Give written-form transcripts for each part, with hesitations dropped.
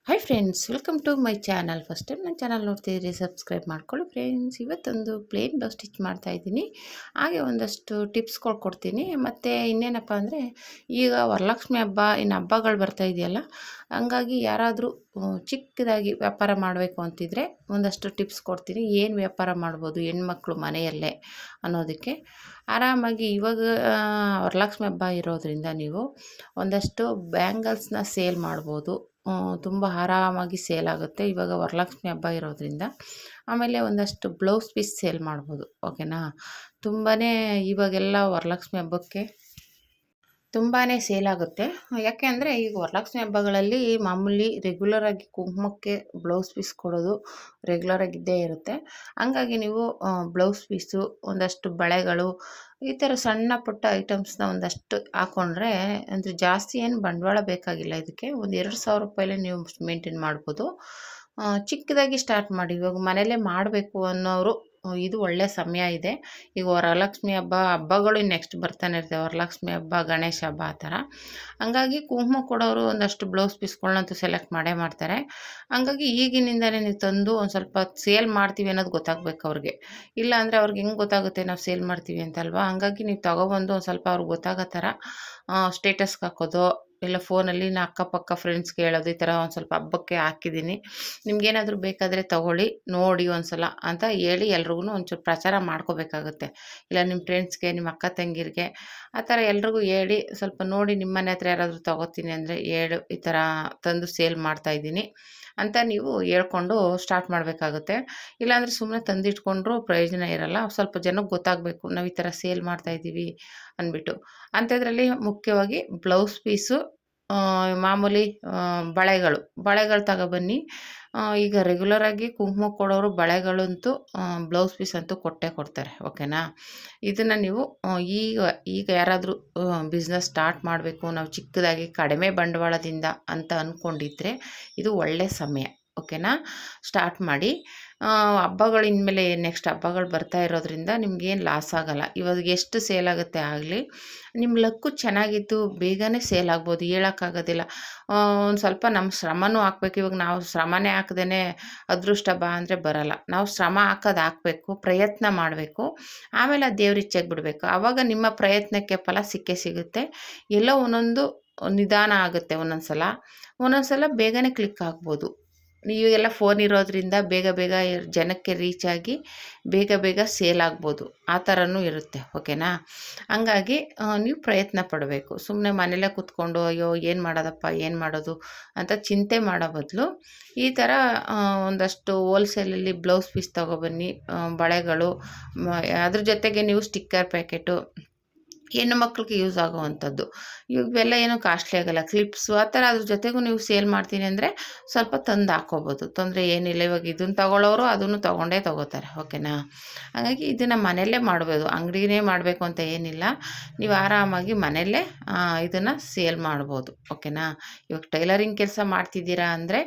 Hi friends, welcome to my channel. First time ನನ್ನ channel ನೋಡ್ತಿದ್ದೀರಿ, subscribe ಮಾಡ್ಕೊಳ್ಳಿ friends. ಇವತ್ತೊಂದು ಪ್ಲೇನ್ ಬ್ಲೌಸ್ ಸ್ಟಿಚ್ ಮಾಡ್ತಾಯಿದ್ದೀನಿ. ಹಾಗೆ ಒಂದಷ್ಟು ಟಿಪ್ಸ್ಗಳು ಕೊಡ್ತೀನಿ. ಮತ್ತು ಇನ್ನೇನಪ್ಪ ಅಂದರೆ, ಈಗ ವರಲಕ್ಷ್ಮಿ ಹಬ್ಬ, ಇನ್ನು ಹಬ್ಬಗಳು ಬರ್ತಾ ಇದೆಯಲ್ಲ, ಹಂಗಾಗಿ ಯಾರಾದರೂ ಚಿಕ್ಕದಾಗಿ ವ್ಯಾಪಾರ ಮಾಡಬೇಕು ಅಂತಿದ್ರೆ ಒಂದಷ್ಟು ಟಿಪ್ಸ್ ಕೊಡ್ತೀನಿ. ಏನು ವ್ಯಾಪಾರ ಮಾಡ್ಬೋದು ಹೆಣ್ಮಕ್ಳು ಮನೆಯಲ್ಲೇ ಅನ್ನೋದಕ್ಕೆ. ಆರಾಮಾಗಿ ಇವಾಗ ವರಲಕ್ಷ್ಮಿ ಹಬ್ಬ ಇರೋದ್ರಿಂದ ನೀವು ಒಂದಷ್ಟು ಬ್ಯಾಂಗಲ್ಸ್ನ ಸೇಲ್ ಮಾಡ್ಬೋದು. ತುಂಬ ಆರಾಮಾಗಿ ಸೇಲ್ ಆಗುತ್ತೆ ಇವಾಗ ವರಲಕ್ಷ್ಮಿ ಹಬ್ಬ ಇರೋದ್ರಿಂದ. ಆಮೇಲೆ ಒಂದಷ್ಟು ಬ್ಲೌಸ್ ಪೀಸ್ ಸೇಲ್ ಮಾಡ್ಬೋದು. ಓಕೆನಾ. ತುಂಬಾ ಇವಾಗೆಲ್ಲ ವರಲಕ್ಷ್ಮಿ ಹಬ್ಬಕ್ಕೆ ತುಂಬಾ ಸೇಲ್ ಆಗುತ್ತೆ. ಯಾಕೆ ಅಂದರೆ ಈಗ ವರಲಕ್ಷ್ಮಿ ಹಬ್ಬಗಳಲ್ಲಿ ಮಾಮೂಲಿ ರೆಗ್ಯುಲರಾಗಿ ಕುಂಕುಮಕ್ಕೆ ಬ್ಲೌಸ್ ಪೀಸ್ ಕೊಡೋದು ರೆಗ್ಯುಲರಾಗಿದ್ದೇ ಇರುತ್ತೆ. ಹಂಗಾಗಿ ನೀವು ಬ್ಲೌಸ್ ಪೀಸು, ಒಂದಷ್ಟು ಬಳೆಗಳು, ಈ ಥರ ಸಣ್ಣ ಪುಟ್ಟ ಐಟಮ್ಸ್ನ ಒಂದಷ್ಟು ಹಾಕ್ಕೊಂಡ್ರೆ, ಅಂದರೆ ಜಾಸ್ತಿ ಏನು ಬಂಡವಾಳ ಬೇಕಾಗಿಲ್ಲ. ಇದಕ್ಕೆ ಒಂದು 2,000 ರೂಪಾಯಲ್ಲೇ ನೀವು ಮೇಂಟೈನ್ ಮಾಡ್ಬೋದು. ಚಿಕ್ಕದಾಗಿ ಸ್ಟಾರ್ಟ್ ಮಾಡಿ. ಇವಾಗ ಮನೇಲೇ ಮಾಡಬೇಕು ಅನ್ನೋರು ಇದು ಒಳ್ಳೆಯ ಸಮಯ ಇದೆ. ಈಗ ವರಲಕ್ಷ್ಮಿ ಹಬ್ಬಗಳು ನೆಕ್ಸ್ಟ್ ಬರ್ತಾನೆ ಇರ್ತವೆ. ವರಲಕ್ಷ್ಮಿ ಹಬ್ಬ, ಗಣೇಶ ಹಬ್ಬ ಆ ಥರ. ಹಂಗಾಗಿ ಕುಂಕುಮ ಕೊಡೋರು ಒಂದಷ್ಟು ಬ್ಲೌಸ್ ಪೀಸ್ಗಳನ್ನಂತೂ ಸೆಲೆಕ್ಟ್ ಮಾಡೇ ಮಾಡ್ತಾರೆ. ಹಂಗಾಗಿ ಈಗಿನಿಂದಲೇ ನೀವು ತಂದು ಒಂದು ಸ್ವಲ್ಪ ಸೇಲ್ ಮಾಡ್ತೀವಿ ಅನ್ನೋದು ಗೊತ್ತಾಗಬೇಕು ಅವ್ರಿಗೆ. ಇಲ್ಲ ಅಂದರೆ ಅವ್ರಿಗೆ ಹೆಂಗೆ ಗೊತ್ತಾಗುತ್ತೆ ನಾವು ಸೇಲ್ ಮಾಡ್ತೀವಿ ಅಂತಲ್ವಾ. ಹಂಗಾಗಿ ನೀವು ತಗೊಬಂದು ಒಂದು ಸ್ವಲ್ಪ ಅವ್ರಿಗೆ ಗೊತ್ತಾಗೋ ಥರ ಸ್ಟೇಟಸ್ಗೆ ಹಾಕೋದು, ಇಲ್ಲ ಫೋನಲ್ಲಿ ಅಕ್ಕಪಕ್ಕ ಫ್ರೆಂಡ್ಸ್ಗೆ ಹೇಳೋದು, ಈ ಥರ ಒಂದು ಸ್ವಲ್ಪ ಹಬ್ಬಕ್ಕೆ ಹಾಕಿದ್ದೀನಿ, ನಿಮ್ಗೇನಾದರೂ ಬೇಕಾದರೆ ತೊಗೊಳ್ಳಿ, ನೋಡಿ ಒಂದು ಸಲ ಅಂತ ಹೇಳಿ ಎಲ್ರಿಗೂ ಒಂಚೂರು ಪ್ರಚಾರ ಮಾಡ್ಕೋಬೇಕಾಗುತ್ತೆ. ಇಲ್ಲ ನಿಮ್ಮ ಫ್ರೆಂಡ್ಸ್ಗೆ, ನಿಮ್ಮ ಅಕ್ಕ ತಂಗಿರಿಗೆ ಆ ಥರ ಎಲ್ರಿಗೂ ಹೇಳಿ, ಸ್ವಲ್ಪ ನೋಡಿ ನಿಮ್ಮ ಮನೆ ಹತ್ರ ಯಾರಾದರೂ ತೊಗೋತೀನಿ ಅಂದರೆ ಹೇಳು, ಈ ಥರ ತಂದು ಸೇಲ್ ಮಾಡ್ತಾಯಿದ್ದೀನಿ ಅಂತ ನೀವು ಹೇಳ್ಕೊಂಡು ಸ್ಟಾರ್ಟ್ ಮಾಡಬೇಕಾಗುತ್ತೆ. ಇಲ್ಲಾಂದರೆ ಸುಮ್ಮನೆ ತಂದಿಟ್ಕೊಂಡ್ರೂ ಪ್ರಯೋಜನ ಇರಲ್ಲ. ಸ್ವಲ್ಪ ಜನಕ್ಕೆ ಗೊತ್ತಾಗಬೇಕು ನಾವು ಈ ಥರ ಸೇಲ್ ಮಾಡ್ತಾಯಿದ್ದೀವಿ ಅಂದ್ಬಿಟ್ಟು. ಅಂಥದ್ರಲ್ಲಿ ಮುಖ್ಯವಾಗಿ ಬ್ಲೌಸ್ ಪೀಸು, ಮಾಮೂಲಿ ಬಳೆಗಳು ತಗೊಬನ್ನಿ. ಈಗ ರೆಗ್ಯುಲರಾಗಿ ಕುಂಕುಮ ಕೊಡೋರು ಬಳೆಗಳಂತೂ ಬ್ಲೌಸ್ ಪೀಸ್ ಅಂತೂ ಕೊಟ್ಟೇ ಕೊಡ್ತಾರೆ. ಓಕೆನಾ. ಇದನ್ನು ನೀವು ಈಗ ಯಾರಾದರೂ ಬಿಸ್ನೆಸ್ ಸ್ಟಾರ್ಟ್ ಮಾಡಬೇಕು, ನಾವು ಚಿಕ್ಕದಾಗಿ ಕಡಿಮೆ ಬಂಡವಾಳದಿಂದ ಅಂತ ಅಂದ್ಕೊಂಡಿದ್ರೆ ಇದು ಒಳ್ಳೆಯ ಸಮಯ. ಓಕೆನಾ. ಸ್ಟಾರ್ಟ್ ಮಾಡಿ. ಹಬ್ಬಗಳು ಇನ್ಮೇಲೆ ನೆಕ್ಸ್ಟ್ ಹಬ್ಬಗಳು ಬರ್ತಾ ಇರೋದ್ರಿಂದ ನಿಮ್ಗೇನು ಲಾಸ್ ಆಗೋಲ್ಲ. ಇವಾಗ ಎಷ್ಟು ಸೇಲ್ ಆಗುತ್ತೆ ಆಗಲಿ. ನಿಮ್ಮ ಲಕ್ಕು ಚೆನ್ನಾಗಿದ್ದು ಬೇಗನೆ ಸೇಲ್ ಆಗ್ಬೋದು, ಹೇಳೋಕ್ಕಾಗೋದಿಲ್ಲ. ಒಂದು ಸ್ವಲ್ಪ ನಮ್ಮ ಶ್ರಮನೂ ಹಾಕ್ಬೇಕು. ಇವಾಗ ನಾವು ಶ್ರಮನೇ ಹಾಕ್ದೇ ಅದೃಷ್ಟ ಬಾ ಅಂದರೆ ಬರೋಲ್ಲ. ನಾವು ಶ್ರಮ ಹಾಕಬೇಕು, ಪ್ರಯತ್ನ ಮಾಡಬೇಕು. ಆಮೇಲೆ ಅದು ದೇವ್ರ ಇಚ್ಛೆಗೆ ಬಿಡಬೇಕು. ಆವಾಗ ನಿಮ್ಮ ಪ್ರಯತ್ನಕ್ಕೆ ಫಲ ಸಿಕ್ಕೇ ಸಿಗುತ್ತೆ. ಎಲ್ಲೋ ಒಂದೊಂದು ನಿಧಾನ ಆಗುತ್ತೆ, ಒಂದೊಂದು ಸಲ ಬೇಗನೆ ಕ್ಲಿಕ್ ಆಗ್ಬೋದು. ನೀವೆಲ್ಲ ಫೋನ್ ಇರೋದ್ರಿಂದ ಬೇಗ ಜನಕ್ಕೆ ರೀಚ್ ಆಗಿ ಬೇಗ ಸೇಲ್ ಆಗ್ಬೋದು. ಆ ಥರನೂ ಇರುತ್ತೆ. ಓಕೆನಾ. ಹಂಗಾಗಿ ನೀವು ಪ್ರಯತ್ನ ಪಡಬೇಕು. ಸುಮ್ಮನೆ ಮನೇಲೇ ಕೂತ್ಕೊಂಡು ಅಯ್ಯೋ ಏನು ಮಾಡೋದು ಅಂತ ಚಿಂತೆ ಮಾಡೋ ಬದಲು ಈ ಥರ ಒಂದಷ್ಟು ಹೋಲ್ಸೇಲಲ್ಲಿ ಬ್ಲೌಸ್ ಪೀಸ್ ತೊಗೊಬನ್ನಿ, ಬಳೆಗಳು, ಅದ್ರ ಜೊತೆಗೆ ನೀವು ಸ್ಟಿಕ್ಕರ್ ಪ್ಯಾಕೆಟು, ಹೆಣ್ಣು ಮಕ್ಳಿಗೆ ಯೂಸ್ ಆಗೋವಂಥದ್ದು. ಇವೆಲ್ಲ ಏನೂ ಕಾಸ್ಟ್ಲಿ ಆಗೋಲ್ಲ. ಕ್ಲಿಪ್ಸು ಆ ಥರ ಅದ್ರ ಜೊತೆಗೂ ನೀವು ಸೇಲ್ ಮಾಡ್ತೀನಿ ಅಂದರೆ ಸ್ವಲ್ಪ ತಂದು ಹಾಕ್ಕೋಬೋದು, ತೊಂದರೆ ಏನಿಲ್ಲ. ಇವಾಗ ಇದನ್ನು ತಗೊಳ್ಳೋರು ಅದನ್ನು ತೊಗೋತಾರೆ. ಓಕೆನಾ. ಹಾಗಾಗಿ ಇದನ್ನು ಮನೆಯಲ್ಲೇ ಮಾಡ್ಬೋದು, ಅಂಗಡಿನೇ ಮಾಡಬೇಕು ಅಂತ ಏನಿಲ್ಲ. ನೀವು ಆರಾಮಾಗಿ ಮನೆಯಲ್ಲೇ ಇದನ್ನು ಸೇಲ್ ಮಾಡ್ಬೋದು. ಓಕೆನಾ. ಇವಾಗ ಟೈಲರಿಂಗ್ ಕೆಲಸ ಮಾಡ್ತಿದ್ದೀರಾ ಅಂದರೆ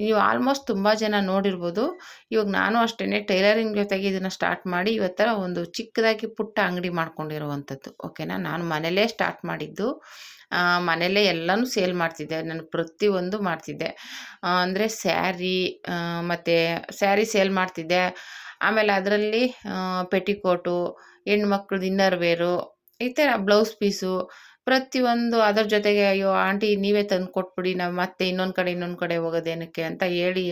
ನೀವು ಆಲ್ಮೋಸ್ಟ್ ತುಂಬ ಜನ ನೋಡಿರ್ಬೋದು. ಇವಾಗ ನಾನು ಅಷ್ಟೇ ಟೈಲರಿಂಗ್ ಜೊತೆಗೆ ಇದನ್ನು ಸ್ಟಾರ್ಟ್ ಮಾಡಿ ಇವತ್ತರ ಒಂದು ಚಿಕ್ಕದಾಗಿ ಪುಟ್ಟ ಅಂಗಡಿ ಮಾಡ್ಕೊಂಡಿರುವಂಥದ್ದು. ಓಕೆನಾ. ನಾನು ಮನೇಲೇ ಸ್ಟಾರ್ಟ್ ಮಾಡಿದ್ದು. ಮನೇಲೇ ಎಲ್ಲನೂ ಸೇಲ್ ಮಾಡ್ತಿದ್ದೆ. ನಾನು ಪ್ರತಿಯೊಂದು ಮಾಡ್ತಿದ್ದೆ. ಅಂದರೆ ಮತ್ತು ಸ್ಯಾರಿ ಸೇಲ್ ಮಾಡ್ತಿದ್ದೆ. ಆಮೇಲೆ ಅದರಲ್ಲಿ ಪೆಟಿಕೋಟು, ಹೆಣ್ಮಕ್ಳದ್ದು ಇನ್ನರ್ ವೇರು, ಈ ಥರ ಬ್ಲೌಸ್ ಪೀಸು ಪ್ರತಿಯೊಂದು. ಅದರ ಜೊತೆಗೆ ಅಯ್ಯೋ ಆಂಟಿ ನೀವೇ ತಂದು ಕೊಟ್ಬಿಡಿ, ನಾವು ಮತ್ತೆ ಇನ್ನೊಂದು ಕಡೆ ಹೋಗೋದೇನಕ್ಕೆ ಅಂತ ಹೇಳಿ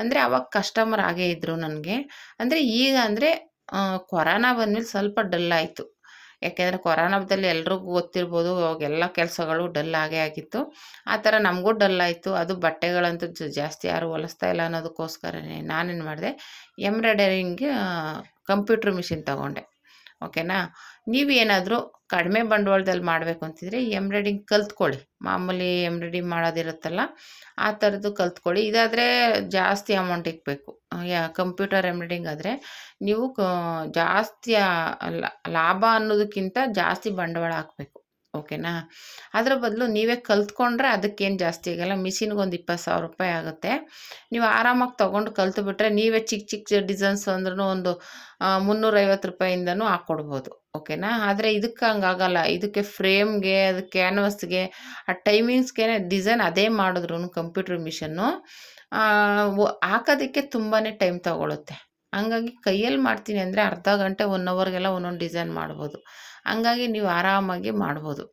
ಅಂದರೆ ಅವಾಗ ಕಸ್ಟಮರ್ ಆಗೇ ಇದ್ದರು ನನಗೆ. ಅಂದರೆ ಈಗ ಅಂದರೆ ಕೊರೋನಾ ಬಂದಮೇಲೆ ಸ್ವಲ್ಪ ಡಲ್ ಆಯಿತು. ಯಾಕೆಂದರೆ ಕೊರೋನಾದಲ್ಲಿ ಎಲ್ರಿಗೂ ಗೊತ್ತಿರ್ಬೋದು, ಅವಾಗೆಲ್ಲ ಕೆಲಸಗಳು ಡಲ್ ಆಗೇ ಆಗಿತ್ತು. ಆ ಥರ ನಮಗೂ ಡಲ್ ಆಯಿತು. ಅದು ಬಟ್ಟೆಗಳಂತೂ ಜಾಸ್ತಿ ಯಾರು ಹೊಲಿಸ್ತಾ ಇಲ್ಲ ಅನ್ನೋದಕ್ಕೋಸ್ಕರನೇ ನಾನೇನು ಮಾಡಿದೆ, ಎಂಬ್ರಾಯ್ಡರಿಂಗ್ಗೆ ಕಂಪ್ಯೂಟ್ರ್ ಮಿಷಿನ್ ತೊಗೊಂಡೆ. ಓಕೆನಾ. ನೀವು ಏನಾದರೂ ಕಡಿಮೆ ಬಂಡವಾಳದಲ್ಲಿ ಮಾಡಬೇಕು ಅಂತಿದ್ರೆ ಎಂಬ್ರಾಯ್ಡಿಂಗ್ ಕಲ್ತ್ಕೊಳ್ಳಿ. ಮಾಮೂಲಿ ಎಂಬ್ರಾಯ್ಡಿಂಗ್ ಮಾಡೋದಿರುತ್ತಲ್ಲ ಆ ಥರದ್ದು ಕಲ್ತ್ಕೊಳ್ಳಿ. ಇದಾದರೆ ಜಾಸ್ತಿ ಅಮೌಂಟಿಗೆ ಬೇಕು. ಕಂಪ್ಯೂಟರ್ ಎಂಬ್ರಾಯ್ಡಿಂಗ್ ಆದರೆ ನೀವು ಜಾಸ್ತಿ ಲಾಭ ಅನ್ನೋದಕ್ಕಿಂತ ಜಾಸ್ತಿ ಬಂಡವಾಳ ಹಾಕಬೇಕು. ಓಕೆನಾ. ಅದ್ರ ಬದಲು ನೀವೇ ಕಲ್ತ್ಕೊಂಡ್ರೆ ಅದಕ್ಕೇನು ಜಾಸ್ತಿ ಆಗಲ್ಲ. ಮಿಷಿನ್ಗೊಂದು 20,000 ರೂಪಾಯಿ ಆಗುತ್ತೆ. ನೀವು ಆರಾಮಾಗಿ ತೊಗೊಂಡು ಕಲ್ತ್ಬಿಟ್ರೆ ನೀವೇ ಚಿಕ್ಕ ಚಿಕ್ಕ ಡಿಸೈನ್ಸ್ ಅಂದ್ರೂ ಒಂದು 350 ರೂಪಾಯಿಂದನೂ ಹಾಕ್ಕೊಡ್ಬೋದು. ಓಕೆನಾ. ಆದರೆ ಇದಕ್ಕೆ ಹಂಗಾಗಲ್ಲ. ಇದಕ್ಕೆ ಫ್ರೇಮ್ಗೆ, ಅದು ಕ್ಯಾನ್ವಸ್ಗೆ, ಆ ಟೈಮಿಂಗ್ಸ್ಗೆ ಡಿಸೈನ್ ಅದೇ ಮಾಡಿದ್ರು ಕಂಪ್ಯೂಟರ್ ಮಿಷನ್ನು ಹಾಕೋದಕ್ಕೆ ತುಂಬಾ ಟೈಮ್ ತಗೊಳುತ್ತೆ. ಹಂಗಾಗಿ ಕೈಯಲ್ಲಿ ಮಾಡ್ತೀನಿ ಅಂದರೆ ಅರ್ಧ ಗಂಟೆ 1 ಅವರ್ಗೆಲ್ಲ ಒಂದೊಂದು ಡಿಸೈನ್ ಮಾಡ್ಬೋದು. ಹಂಗಾಗಿ ನೀವು ಆರಾಮಾಗಿ ಮಾಡ್ಬೋದು.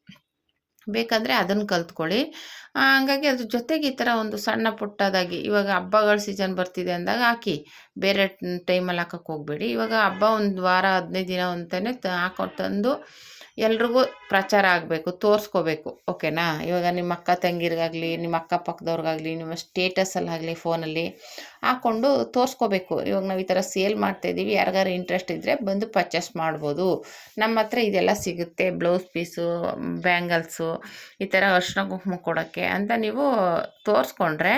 ಬೇಕಂದರೆ ಅದನ್ನು ಕಲ್ತ್ಕೊಳ್ಳಿ. ಹಂಗಾಗಿ ಅದ್ರ ಜೊತೆಗೆ ಈ ಥರ ಒಂದು ಸಣ್ಣ ಪುಟ್ಟದಾಗಿ ಇವಾಗ ಹಬ್ಬಗಳ ಸೀಸನ್ ಬರ್ತಿದೆ ಅಂದಾಗ ಹಾಕಿ. ಬೇರೆ ಟೈಮಲ್ಲಿ ಹಾಕೋಕ್ಕೆ ಹೋಗಬೇಡಿ. ಇವಾಗ ಹಬ್ಬ ಒಂದು ವಾರ 15 ದಿನ ಅಂತಲೇ ತಂದು ಎಲ್ರಿಗೂ ಪ್ರಚಾರ ಆಗಬೇಕು, ತೋರಿಸ್ಕೋಬೇಕು. ಓಕೆನಾ. ಇವಾಗ ನಿಮ್ಮ ಅಕ್ಕ ತಂಗಿರಿಗಾಗಲಿ, ನಿಮ್ಮ ಅಕ್ಕಪಕ್ಕದವ್ರಿಗಾಗಲಿ, ನಿಮ್ಮ ಸ್ಟೇಟಸಲ್ಲಾಗಲಿ ಫೋನಲ್ಲಿ ಹಾಕ್ಕೊಂಡು ತೋರಿಸ್ಕೋಬೇಕು. ಇವಾಗ ನಾವು ಈ ಥರ ಸೇಲ್ ಮಾಡ್ತಾಯಿದ್ದೀವಿ, ಯಾರಿಗಾರು ಇಂಟ್ರೆಸ್ಟ್ ಇದ್ದರೆ ಬಂದು ಪರ್ಚೇಸ್ ಮಾಡ್ಬೋದು. ನಮ್ಮ ಹತ್ರ ಇದೆಲ್ಲ ಸಿಗುತ್ತೆ, ಬ್ಲೌಸ್ ಪೀಸು, ಬ್ಯಾಂಗಲ್ಸು, ಈ ಥರ ಅರಿಶಿನ ಕುಂಕುಮ ಕೊಡೋಕ್ಕೆ ಅಂತ ನೀವು ತೋರಿಸ್ಕೊಂಡ್ರೆ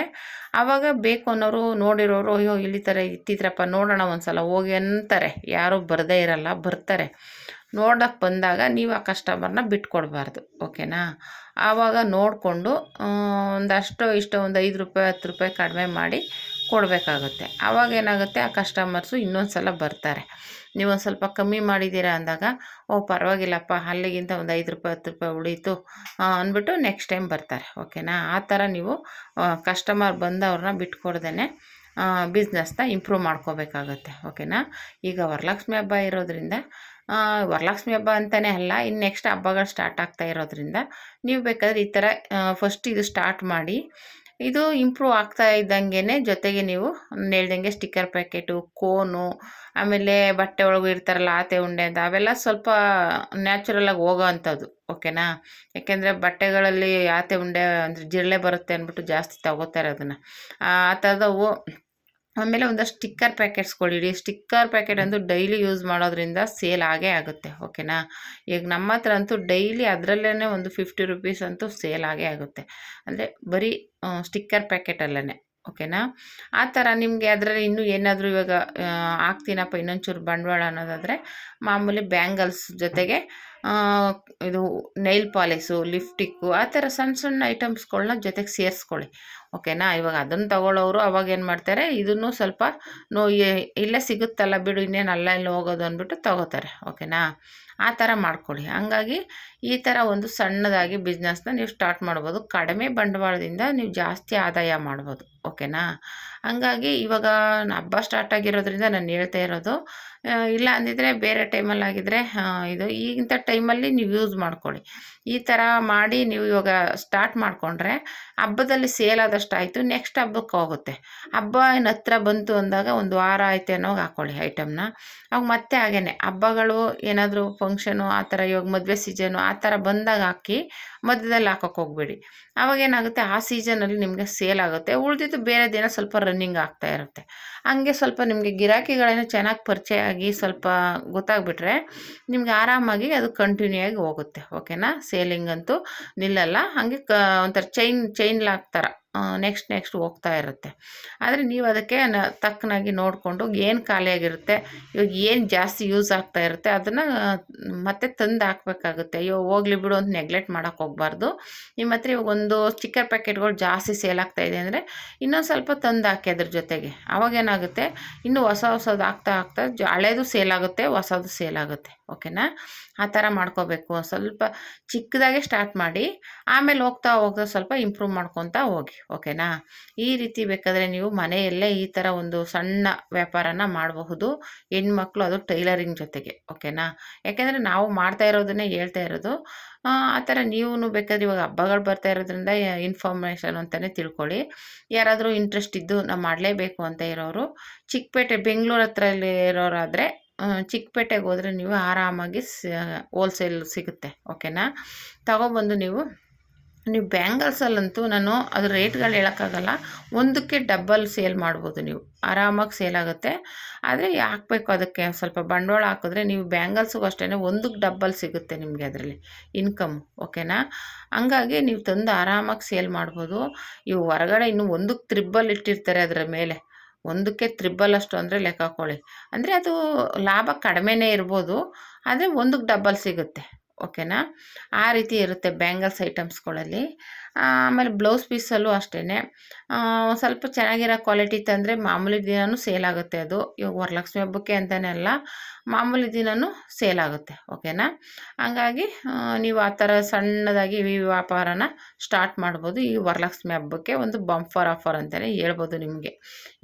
ಆವಾಗ ಬೇಕು ಅನ್ನೋರು ನೋಡಿರೋರು ಅಯ್ಯೋ ಇಲ್ಲಿ ಥರ ಇತ್ತಿದ್ರಪ್ಪ ನೋಡೋಣ ಒಂದು ಸಲ ಹೋಗಿ ಅಂತಾರೆ. ಯಾರೂ ಬರದೇ ಇರಲ್ಲ, ಬರ್ತಾರೆ. ನೋಡೋಕ್ಕೆ ಬಂದಾಗ ನೀವು ಆ ಕಸ್ಟಮರ್ನ ಬಿಟ್ಕೊಡ್ಬಾರ್ದು. ಓಕೆನಾ. ಆವಾಗ ನೋಡಿಕೊಂಡು ಒಂದಷ್ಟು ಇಷ್ಟು ಒಂದು 5 ರೂಪಾಯಿ 10 ರೂಪಾಯಿ ಕಡಿಮೆ ಮಾಡಿ ಕೊಡಬೇಕಾಗುತ್ತೆ. ಆವಾಗ ಏನಾಗುತ್ತೆ, ಆ ಕಸ್ಟಮರ್ಸು ಇನ್ನೊಂದು ಸಲ ಬರ್ತಾರೆ. ನೀವೊಂದು ಸ್ವಲ್ಪ ಕಮ್ಮಿ ಮಾಡಿದ್ದೀರಾ ಅಂದಾಗ ಓ ಪರವಾಗಿಲ್ಲಪ್ಪ, ಅಲ್ಲಿಗಿಂತ ಒಂದು 5 ರೂಪಾಯಿ 10 ರೂಪಾಯಿ ಉಳೀತು ಅಂದ್ಬಿಟ್ಟು ನೆಕ್ಸ್ಟ್ ಟೈಮ್ ಬರ್ತಾರೆ. ಓಕೆನಾ. ಆ ಥರ ನೀವು ಕಸ್ಟಮರ್ ಬಂದವ್ರನ್ನ ಬಿಟ್ಕೊಡ್ದೇ ಬಿಸ್ನೆಸ್ನ ಇಂಪ್ರೂವ್ ಮಾಡ್ಕೋಬೇಕಾಗತ್ತೆ. ಓಕೆನಾ. ಈಗ ವರಲಕ್ಷ್ಮಿ ಹಬ್ಬ ಇರೋದ್ರಿಂದ ವರಲಕ್ಷ್ಮಿ ಹಬ್ಬ ಅಂತಲೇ ಅಲ್ಲ, ಇನ್ನು ನೆಕ್ಸ್ಟ್ ಹಬ್ಬಗಳು ಸ್ಟಾರ್ಟ್ ಆಗ್ತಾ ಇರೋದ್ರಿಂದ ನೀವು ಬೇಕಾದ್ರೆ ಈ ಥರ ಫಸ್ಟ್ ಇದು ಸ್ಟಾರ್ಟ್ ಮಾಡಿ. ಇದು ಇಂಪ್ರೂವ್ ಆಗ್ತಾ ಇದ್ದಂಗೆ ಜೊತೆಗೆ ನೀವು ನಾನು ಹೇಳ್ದಂಗೆ ಸ್ಟಿಕ್ಕರ್ ಪ್ಯಾಕೆಟು, ಕೋನು, ಆಮೇಲೆ ಬಟ್ಟೆ ಒಳಗೂ ಇರ್ತಾರಲ್ಲ ಆತೆ ಉಂಡೆ ಅಂತ, ಅವೆಲ್ಲ ಸ್ವಲ್ಪ ನ್ಯಾಚುರಲಾಗಿ ಹೋಗೋ ಅಂಥದ್ದು. ಓಕೆನಾ. ಯಾಕೆಂದರೆ ಬಟ್ಟೆಗಳಲ್ಲಿ ಆತೆ ಉಂಡೆ ಅಂದರೆ ಜಿರಳೆ ಬರುತ್ತೆ ಅಂದ್ಬಿಟ್ಟು ಜಾಸ್ತಿ ತಗೋತಾರೆ ಅದನ್ನು. ಆ ಥರದವು. ಆಮೇಲೆ ಒಂದಷ್ಟು ಸ್ಟಿಕ್ಕರ್ ಪ್ಯಾಕೆಟ್ಸ್ಗಳಿಡಿ. ಸ್ಟಿಕ್ಕರ್ ಪ್ಯಾಕೆಟ್ ಅಂತೂ ಡೈಲಿ ಯೂಸ್ ಮಾಡೋದ್ರಿಂದ ಸೇಲ್ ಆಗೇ ಆಗುತ್ತೆ. ಓಕೆನಾ. ಈಗ ನಮ್ಮ ಹತ್ರ ಅಂತೂ ಡೈಲಿ ಅದರಲ್ಲೇ ಒಂದು 50 ರುಪೀಸ್ ಅಂತೂ ಸೇಲ್ ಆಗೇ ಆಗುತ್ತೆ. ಅಂದರೆ ಬರೀ ಸ್ಟಿಕ್ಕರ್ ಪ್ಯಾಕೆಟಲ್ಲೇ. ಓಕೆನಾ. ಆ ಥರ ನಿಮಗೆ ಅದರಲ್ಲಿ ಇನ್ನೂ ಏನಾದರೂ ಇವಾಗ ಹಾಕ್ತೀನಪ್ಪ ಇನ್ನೊಂಚೂರು ಬಂಡವಾಳ ಅನ್ನೋದಾದರೆ ಮಾಮೂಲಿ ಬ್ಯಾಂಗಲ್ಸ್ ಜೊತೆಗೆ ಇದು ನೈಲ್ ಪಾಲಿಸು, ಲಿಪ್ಸ್ಟಿಕ್ಕು, ಆ ಥರ ಸಣ್ಣ ಸಣ್ಣ ಐಟಮ್ಸ್ಗಳನ್ನ ಜೊತೆಗೆ ಸೇರಿಸ್ಕೊಳ್ಳಿ. ಓಕೆನಾ. ಇವಾಗ ಅದನ್ನು ತಗೊಳ್ಳೋರು ಅವಾಗ ಏನು ಮಾಡ್ತಾರೆ, ಇದನ್ನು ಸ್ವಲ್ಪ ಇಲ್ಲೇ ಸಿಗುತ್ತಲ್ಲ ಬಿಡು ಇನ್ನೇನು ಅಲ್ಲ ಇಲ್ಲಿ ಹೋಗೋದು ಅಂದ್ಬಿಟ್ಟು ತಗೋತಾರೆ. ಓಕೆನಾ. ಆ ಥರ ಮಾಡ್ಕೊಳ್ಳಿ. ಹಂಗಾಗಿ ಈ ಥರ ಒಂದು ಸಣ್ಣದಾಗಿ ಬಿಸ್ನೆಸ್ನ ನೀವು ಸ್ಟಾರ್ಟ್ ಮಾಡ್ಬೋದು. ಕಡಿಮೆ ಬಂಡವಾಳದಿಂದ ನೀವು ಜಾಸ್ತಿ ಆದಾಯ ಮಾಡ್ಬೋದು. ಓಕೆನಾ. ಹಂಗಾಗಿ ಇವಾಗ ಹಬ್ಬ ಸ್ಟಾರ್ಟ್ ಆಗಿರೋದ್ರಿಂದ ನಾನು ಹೇಳ್ತಾ ಇರೋದು. ಇಲ್ಲ ಅಂದಿದ್ರೆ ಬೇರೆ ಟೈಮಲ್ಲಿ ಆಗಿದ್ದರೆ ಇದು ಇಂಥ ಟೈಮಲ್ಲಿ ನೀವು ಯೂಸ್ ಮಾಡ್ಕೊಳ್ಳಿ. ಈ ಥರ ಮಾಡಿ ನೀವು ಇವಾಗ ಸ್ಟಾರ್ಟ್ ಮಾಡಿಕೊಂಡ್ರೆ ಹಬ್ಬದಲ್ಲಿ ಸೇಲ್ ಆದಷ್ಟು ಆಯಿತು, ನೆಕ್ಸ್ಟ್ ಹಬ್ಬಕ್ಕೆ ಹೋಗುತ್ತೆ. ಹಬ್ಬ ಏನು ಹತ್ರ ಬಂತು ಅಂದಾಗ ಒಂದು ವಾರ ಆಯ್ತು ಅನ್ನೋವಾಗ ಹಾಕ್ಕೊಳ್ಳಿ ಐಟಮ್ನ. ಅವಾಗ ಮತ್ತೆ ಹಾಗೇನೆ ಹಬ್ಬಗಳು ಏನಾದರೂ ಫಂಕ್ಷನು ಆ ಥರ ಇವಾಗ ಮದುವೆ ಸೀಸನು ಆ ಥರ ಬಂದಾಗ ಹಾಕಿ, ಮಧ್ಯದಲ್ಲಿ ಹಾಕೋಕ್ಕೆ ಹೋಗಬೇಡಿ. ಆವಾಗೇನಾಗುತ್ತೆ, ಆ ಸೀಸನಲ್ಲಿ ನಿಮಗೆ ಸೇಲ್ ಆಗುತ್ತೆ, ಉಳಿದಿದ್ದು ಬೇರೆ ದಿನ ಸ್ವಲ್ಪ ರನ್ನಿಂಗ್ ಆಗ್ತಾ ಇರುತ್ತೆ. ಹಂಗೆ ಸ್ವಲ್ಪ ನಿಮಗೆ ಗಿರಾಕಿಗಳೇನೋ ಚೆನ್ನಾಗಿ ಪರಿಚಯ ಆಗಿ ಸ್ವಲ್ಪ ಗೊತ್ತಾಗ್ಬಿಟ್ರೆ ನಿಮ್ಗೆ ಆರಾಮಾಗಿ ಅದು ಕಂಟಿನ್ಯೂ ಆಗಿ ಹೋಗುತ್ತೆ. ಓಕೆನಾ. ಸೇಲಿಂಗ್ ಅಂತೂ ನಿಲ್ಲಲ್ಲ. ಹಾಗೆ ಒಂಥರ ಚೈನ್ ಲಾಕ್ ಥರ ನೆಕ್ಸ್ಟ್ ಹೋಗ್ತಾ ಇರುತ್ತೆ. ಆದರೆ ನೀವು ಅದಕ್ಕೆ ತಕ್ಕನಾಗಿ ನೋಡಿಕೊಂಡು ಏನು ಖಾಲಿಯಾಗಿರುತ್ತೆ, ಇವಾಗ ಏನು ಜಾಸ್ತಿ ಯೂಸ್ ಆಗ್ತಾ ಇರುತ್ತೆ ಅದನ್ನು ಮತ್ತೆ ತಂದು ಹಾಕಬೇಕಾಗುತ್ತೆ. ಅಯ್ಯೋ ಹೋಗ್ಲಿ ಬಿಡು ಅಂತ ನೆಗ್ಲೆಕ್ಟ್ ಮಾಡೋಕ್ಕೆ ಹೋಗಬಾರ್ದು. ನಿಮ್ಮ ಹತ್ರ ಇವಾಗ ಒಂದು ಸ್ಟಿಕ್ಕರ್ ಪ್ಯಾಕೆಟ್ಗಳು ಜಾಸ್ತಿ ಸೇಲ್ ಆಗ್ತಾಯಿದೆ ಅಂದರೆ ಇನ್ನೊಂದು ಸ್ವಲ್ಪ ತಂದು ಹಾಕಿ ಅದ್ರ ಜೊತೆಗೆ. ಅವಾಗೇನಾಗುತ್ತೆ, ಇನ್ನೂ ಹೊಸದು ಆಗ್ತಾ ಹಳೇದು ಸೇಲ್ ಆಗುತ್ತೆ, ಹೊಸದು ಸೇಲ್ ಆಗುತ್ತೆ. ಓಕೆನಾ. ಆ ಥರ ಮಾಡ್ಕೋಬೇಕು. ಸ್ವಲ್ಪ ಚಿಕ್ಕದಾಗೆ ಸ್ಟಾರ್ಟ್ ಮಾಡಿ, ಆಮೇಲೆ ಹೋಗ್ತಾ ಸ್ವಲ್ಪ ಇಂಪ್ರೂವ್ ಮಾಡ್ಕೊತಾ ಹೋಗಿ. ಓಕೆನಾ. ಈ ರೀತಿ ಬೇಕಾದರೆ ನೀವು ಮನೆಯಲ್ಲೇ ಈ ಥರ ಒಂದು ಸಣ್ಣ ವ್ಯಾಪಾರನ ಮಾಡಬಹುದು, ಹೆಣ್ಮಕ್ಳು, ಅದು ಟೈಲರಿಂಗ್ ಜೊತೆಗೆ. ಓಕೆನಾ. ಯಾಕೆಂದರೆ ನಾವು ಮಾಡ್ತಾ ಇರೋದನ್ನೇ ಹೇಳ್ತಾ ಇರೋದು. ಆ ಥರ ನೀವು ಬೇಕಾದ್ರೆ ಇವಾಗ ಹಬ್ಬಗಳು ಬರ್ತಾ ಇರೋದ್ರಿಂದ ಇನ್ಫಾರ್ಮೇಷನ್ ಅಂತಲೇ ತಿಳ್ಕೊಳ್ಳಿ. ಯಾರಾದರೂ ಇಂಟ್ರೆಸ್ಟ್ ಇದ್ದು ನಾವು ಮಾಡಲೇಬೇಕು ಅಂತ ಇರೋರು ಚಿಕ್ಕಪೇಟೆ ಬೆಂಗಳೂರು ಹತ್ರ ಇರೋರಾದರೆ ಚಿಕ್ಕಪೇಟೆಗೆ ಹೋದರೆ ನೀವು ಆರಾಮಾಗಿ ಹೋಲ್ಸೇಲ್ ಸಿಗುತ್ತೆ. ಓಕೆನಾ. ತಗೊಬಂದು ನೀವು ಬ್ಯಾಂಗಲ್ಸಲ್ಲಂತೂ ನಾನು ಅದು ರೇಟ್ಗಳು ಹೇಳೋಕ್ಕಾಗಲ್ಲ, ಒಂದಕ್ಕೆ ಡಬ್ಬಲ್ ಸೇಲ್ ಮಾಡ್ಬೋದು. ನೀವು ಆರಾಮಾಗಿ ಸೇಲ್ ಆಗುತ್ತೆ. ಆದರೆ ಹಾಕಬೇಕು, ಅದಕ್ಕೆ ಸ್ವಲ್ಪ ಬಂಡವಾಳ ಹಾಕಿದ್ರೆ ನೀವು ಬ್ಯಾಂಗಲ್ಸಿಗೂ ಅಷ್ಟೇ ಒಂದಕ್ಕೆ ಡಬ್ಬಲ್ ಸಿಗುತ್ತೆ ನಿಮಗೆ ಅದರಲ್ಲಿ ಇನ್ಕಮ್. ಓಕೆನಾ. ಹಂಗಾಗಿ ನೀವು ತಂದು ಆರಾಮಾಗಿ ಸೇಲ್ ಮಾಡ್ಬೋದು. ಇವು ಹೊರಗಡೆ ಇನ್ನು ಒಂದಕ್ಕೆ ತ್ರಿಬ್ಬಲ್ ಇಟ್ಟಿರ್ತಾರೆ ಅದರ ಮೇಲೆ, ಒಂದಕ್ಕೆ ತ್ರಿಬ್ಬಲ್ ಅಷ್ಟು ಅಂದರೆ ಲೆಕ್ಕ ಹಾಕ್ಕೊಳ್ಳಿ. ಅಂದರೆ ಅದು ಲಾಭ ಕಡಿಮೆನೇ ಇರ್ಬೋದು, ಆದರೆ ಒಂದಕ್ಕೆ ಡಬ್ಬಲ್ ಸಿಗುತ್ತೆ. ಓಕೆನಾ. ಆ ರೀತಿ ಇರುತ್ತೆ ಬ್ಯಾಂಗಲ್ಸ್ ಐಟಮ್ಸ್ಗಳಲ್ಲಿ. ಆಮೇಲೆ ಬ್ಲೌಸ್ ಪೀಸಲ್ಲೂ ಅಷ್ಟೇ ಸ್ವಲ್ಪ ಚೆನ್ನಾಗಿರೋ ಕ್ವಾಲಿಟಿ ತಂದರೆ ಮಾಮೂಲಿ ದಿನವೂ ಸೇಲ್ ಆಗುತ್ತೆ. ಅದು ಇವಾಗ ವರಲಕ್ಷ್ಮಿ ಹಬ್ಬಕ್ಕೆ ಅಂತಲೇ ಅಲ್ಲ, ಮಾಮೂಲಿ ದಿನವೂ ಸೇಲ್ ಆಗುತ್ತೆ. ಓಕೆನಾ. ಹಂಗಾಗಿ ನೀವು ಆ ಥರ ಸಣ್ಣದಾಗಿ ಈ ವ್ಯಾಪಾರನ ಸ್ಟಾರ್ಟ್ ಮಾಡ್ಬೋದು. ಈ ವರಲಕ್ಷ್ಮಿ ಹಬ್ಬಕ್ಕೆ ಒಂದು ಬಂಫರ್ ಆಫರ್ ಅಂತಲೇ ಹೇಳ್ಬೋದು. ನಿಮಗೆ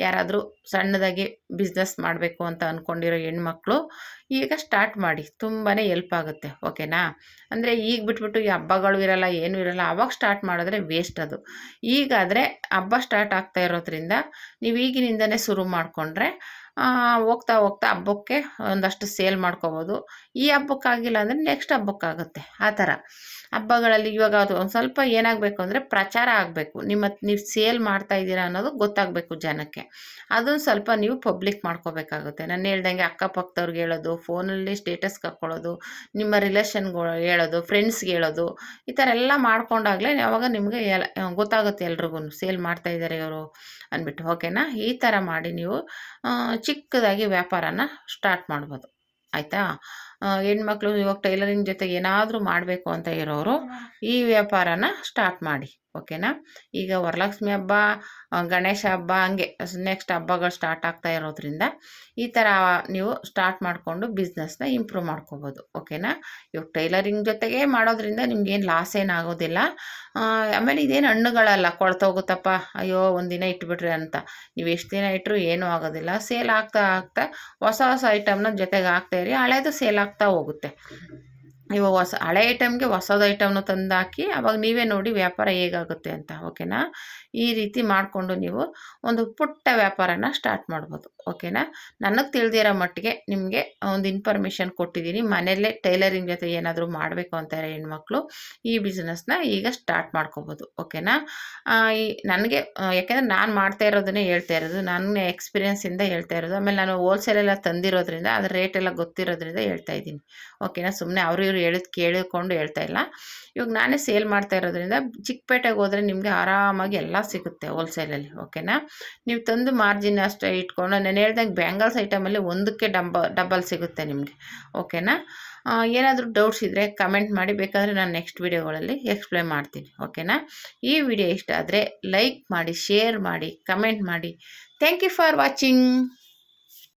ಯಾರಾದರೂ ಸಣ್ಣದಾಗಿ ಬಿಸ್ನೆಸ್ ಮಾಡಬೇಕು ಅಂತ ಅಂದ್ಕೊಂಡಿರೋ ಹೆಣ್ಮಕ್ಳು ಈಗ ಸ್ಟಾರ್ಟ್ ಮಾಡಿ, ತುಂಬಾ ಹೆಲ್ಪ್ ಆಗುತ್ತೆ. ಓಕೆನಾ. ಅಂದರೆ ಈಗ ಬಿಟ್ಬಿಟ್ಟು ಈ ಹಬ್ಬಗಳು ಇರಲ್ಲ, ಏನೂ ಇರಲ್ಲ, ಆವಾಗ ಸ್ಟಾರ್ಟ್ ಮಾಡಿದ್ರೆ ವೇಸ್ಟ್ ಅದು. ಈಗಾದರೆ ಹಬ್ಬ ಸ್ಟಾರ್ಟ್ ಆಗ್ತಾ ಇರೋದ್ರಿಂದ ನೀವು ಈಗಿನಿಂದನೇ ಶುರು ಮಾಡಿಕೊಂಡ್ರೆ ಹೋಗ್ತಾ ಹೋಗ್ತಾ ಹಬ್ಬಕ್ಕೆ ಒಂದಷ್ಟು ಸೇಲ್ ಮಾಡ್ಕೋಬೋದು. ಈ ಹಬ್ಬಕ್ಕಾಗಿಲ್ಲ ಅಂದರೆ ನೆಕ್ಸ್ಟ್ ಹಬ್ಬಕ್ಕಾಗುತ್ತೆ. ಆ ಥರ ಹಬ್ಬಗಳಲ್ಲಿ ಇವಾಗ ಅದು ಒಂದು ಸ್ವಲ್ಪ ಏನಾಗಬೇಕು ಅಂದರೆ ಪ್ರಚಾರ ಆಗಬೇಕು. ನೀವು ಸೇಲ್ ಮಾಡ್ತಾ ಇದ್ದೀರಾ ಅನ್ನೋದು ಗೊತ್ತಾಗಬೇಕು ಜನಕ್ಕೆ. ಅದನ್ನು ಸ್ವಲ್ಪ ನೀವು ಪಬ್ಲಿಕ್ ಮಾಡ್ಕೋಬೇಕಾಗುತ್ತೆ. ನಾನು ಹೇಳ್ದಂಗೆ ಅಕ್ಕಪಕ್ಕದವ್ರಿಗೆ ಹೇಳೋದು, ಫೋನಲ್ಲಿ ಸ್ಟೇಟಸ್ಗೆ ಹಾಕ್ಕೊಳ್ಳೋದು, ನಿಮ್ಮ ರಿಲೇಷನ್ಗಳು ಹೇಳೋದು, ಫ್ರೆಂಡ್ಸ್ಗೆ ಹೇಳೋದು, ಈ ಥರ ಎಲ್ಲ ಮಾಡ್ಕೊಂಡಾಗಲೇ ಯಾವಾಗ ನಿಮಗೆ ಗೊತ್ತಾಗುತ್ತೆ ಎಲ್ರಿಗೂ ಸೇಲ್ ಮಾಡ್ತಾ ಇದ್ದಾರೆ ಇವರು ಅಂದ್ಬಿಟ್ಟು. ಓಕೆನಾ. ಈ ಥರ ಮಾಡಿ ನೀವು ಚಿಕ್ಕದಾಗಿ ವ್ಯಾಪಾರನ ಸ್ಟಾರ್ಟ್ ಮಾಡ್ಬೋದು. ಆಯಿತಾ. ಹೆಣ್ಮಕ್ಳು ಇವಾಗ ಟೈಲರಿಂಗ್ ಜೊತೆಗೆ ಏನಾದರೂ ಮಾಡಬೇಕು ಅಂತ ಇರೋರು ಈ ವ್ಯಾಪಾರನ ಸ್ಟಾರ್ಟ್ ಮಾಡಿ. ಓಕೆನಾ. ಈಗ ವರಲಕ್ಷ್ಮಿ ಹಬ್ಬ, ಗಣೇಶ ಹಬ್ಬ, ಹಂಗೆ ನೆಕ್ಸ್ಟ್ ಹಬ್ಬಗಳು ಸ್ಟಾರ್ಟ್ ಆಗ್ತಾ ಇರೋದ್ರಿಂದ ಈ ಥರ ನೀವು ಸ್ಟಾರ್ಟ್ ಮಾಡಿಕೊಂಡು ಬಿಸ್ನೆಸ್ನ ಇಂಪ್ರೂವ್ ಮಾಡ್ಕೋಬೋದು. ಓಕೆನಾ. ಇವಾಗ ಟೈಲರಿಂಗ್ ಜೊತೆಗೆ ಮಾಡೋದ್ರಿಂದ ನಿಮ್ಗೇನು ಲಾಸ್ ಏನಾಗೋದಿಲ್ಲ. ಆಮೇಲೆ ಇದೇನು ಹಣ್ಣುಗಳಲ್ಲ ಕೊಳ್ತೋಗುತ್ತಪ್ಪ, ಅಯ್ಯೋ ಒಂದಿನ ಇಟ್ಬಿಟ್ರಿ ಅಂತ ನೀವು ಎಷ್ಟು ದಿನ ಇಟ್ಟರು ಏನೂ ಆಗೋದಿಲ್ಲ. ಸೇಲ್ ಆಗ್ತಾ ಆಗ್ತಾ ಹೊಸ ಹೊಸ ಐಟಮ್ನ ಜೊತೆಗೆ ಹಾಕ್ತಾಯಿರಿ, ಹಳೇದು ಸೇಲ್ ಆಗ್ತಾ ಹೋಗುತ್ತೆ. ಇವಾಗ ಹಳೆ ಐಟಮ್ಗೆ ಹೊಸದು ಐಟಮ್ನ ತಂದು ಹಾಕಿ ಅವಾಗ ನೀವೇ ನೋಡಿ ವ್ಯಾಪಾರ ಹೇಗಾಗುತ್ತೆ ಅಂತ. ಓಕೆನಾ. ಈ ರೀತಿ ಮಾಡಿಕೊಂಡು ನೀವು ಒಂದು ಪುಟ್ಟ ವ್ಯಾಪಾರನ ಸ್ಟಾರ್ಟ್ ಮಾಡ್ಬೋದು. ಓಕೆನಾ. ನನಗೆ ತಿಳಿದಿರೋ ಮಟ್ಟಿಗೆ ನಿಮಗೆ ಒಂದು ಇನ್ಫಾರ್ಮೇಷನ್ ಕೊಟ್ಟಿದ್ದೀನಿ. ಮನೆಯಲ್ಲೇ ಟೈಲರಿಂಗ್ ಜೊತೆ ಏನಾದರೂ ಮಾಡಬೇಕು ಅಂತಾರೆ ಹೆಣ್ಮಕ್ಳು, ಈ ಬಿಸ್ನೆಸ್ನ ಈಗ ಸ್ಟಾರ್ಟ್ ಮಾಡ್ಕೋಬೋದು. ಓಕೆನಾ. ನನಗೆ ಯಾಕೆಂದರೆ ನಾನು ಮಾಡ್ತಾ ಇರೋದನ್ನೇ ಹೇಳ್ತಾ ಇರೋದು, ನನ್ನ ಎಕ್ಸ್ಪೀರಿಯೆನ್ಸಿಂದ ಹೇಳ್ತಾ ಇರೋದು. ಆಮೇಲೆ ನಾನು ಹೋಲ್ಸೇಲೆಲ್ಲ ತಂದಿರೋದ್ರಿಂದ ಅದ್ರ ರೇಟ್ ಎಲ್ಲ ಗೊತ್ತಿರೋದ್ರಿಂದ ಹೇಳ್ತಾ ಇದ್ದೀನಿ. ಓಕೆನಾ. ಸುಮ್ಮನೆ ಅವರು ಹೇಳಿದ್ ಕೇಳಿಕೊಂಡು ಹೇಳ್ತಾ ಇಲ್ಲ. ಇವಾಗ ನಾನೇ ಸೇಲ್ ಮಾಡ್ತಾ ಇರೋದ್ರಿಂದ ಚಿಕ್ಕಪೇಟೆಗೆ ಹೋದರೆ ನಿಮಗೆ ಆರಾಮಾಗಿ ಎಲ್ಲ ಸಿಗುತ್ತೆ ಹೋಲ್ಸೇಲಲ್ಲಿ. ಓಕೆನಾ. ನೀವು ತಂದು ಮಾರ್ಜಿನ್ ಅಷ್ಟೇ ಇಟ್ಕೊಂಡು, ನಾನು ಹೇಳ್ದಂಗೆ ಬ್ಯಾಂಗಲ್ಸ್ ಐಟಮಲ್ಲಿ ಒಂದಕ್ಕೆ ಡಬಲ್ ಸಿಗುತ್ತೆ ನಿಮಗೆ. ಓಕೆನಾ. ಏನಾದರೂ ಡೌಟ್ಸ್ ಇದ್ದರೆ ಕಮೆಂಟ್ ಮಾಡಿ, ಬೇಕಾದರೆ ನಾನು ನೆಕ್ಸ್ಟ್ ವೀಡಿಯೋಗಳಲ್ಲಿ ಎಕ್ಸ್ಪ್ಲೇನ್ ಮಾಡ್ತೀನಿ. ಓಕೆನಾ. ಈ ವಿಡಿಯೋ ಇಷ್ಟ ಆದರೆ ಲೈಕ್ ಮಾಡಿ, ಶೇರ್ ಮಾಡಿ, ಕಮೆಂಟ್ ಮಾಡಿ. Thank you for watching.